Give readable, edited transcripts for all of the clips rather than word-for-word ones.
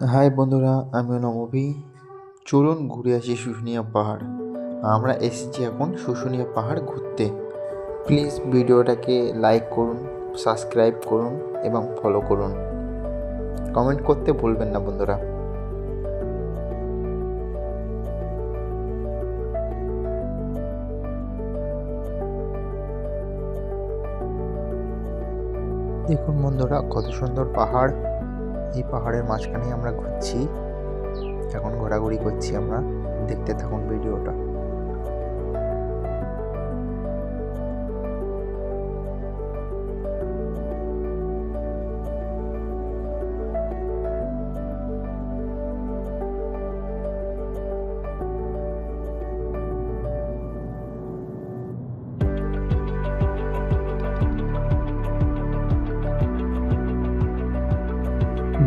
High বন্ধুরা, আমি হলাম অভি। চলুন ঘুরে আসি শুশুনিয়া পাহাড়। আমরা এসেছি এখন শুশুনিয়া পাহাড় ঘুরতে। প্লিজ ভিডিওটাকে লাইক করুন, সাবস্ক্রাইব করুন এবং ফলো করুন। কমেন্ট করতে ভুলবেন না বন্ধুরা। দেখুন বন্ধুরা, কত সুন্দর পাহাড়। এই পাহাড়ের মাঝখানে আমরা ঘুরছি, এখন ঘোরাঘুরি করছি আমরা। দেখতে থাকুন ভিডিওটা।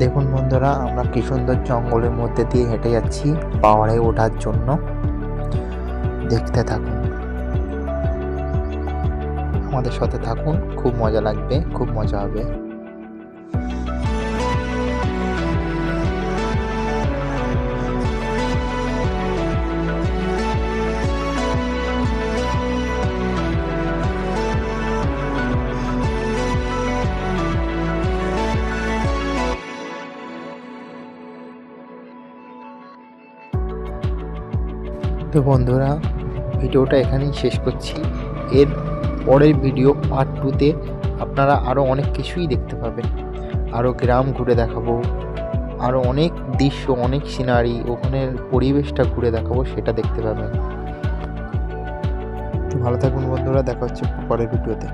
দেখুন বন্ধুরা, আমরা কি সুন্দর জঙ্গলের মধ্যে দিয়ে হেঁটে যাচ্ছি পাহাড়ে ওঠার জন্য। দেখতে থাকুন, আমাদের সাথে থাকুন, খুব মজা লাগবে, খুব মজা হবে। তো বন্ধুরা, ভিডিওটা এখানেই শেষ করছি। এর পরের ভিডিও পার্ট 2-তে আপনারা আরও অনেক কিছুই দেখতে পাবেন। আরও গ্রাম ঘুরে দেখাবো, আরও অনেক দৃশ্য, অনেক সিনারি, ওখানের পরিবেশটা ঘুরে দেখাবো, সেটা দেখতে পাবেন। তো ভালো থাকুন বন্ধুরা, দেখা হচ্ছে পরের ভিডিওতে।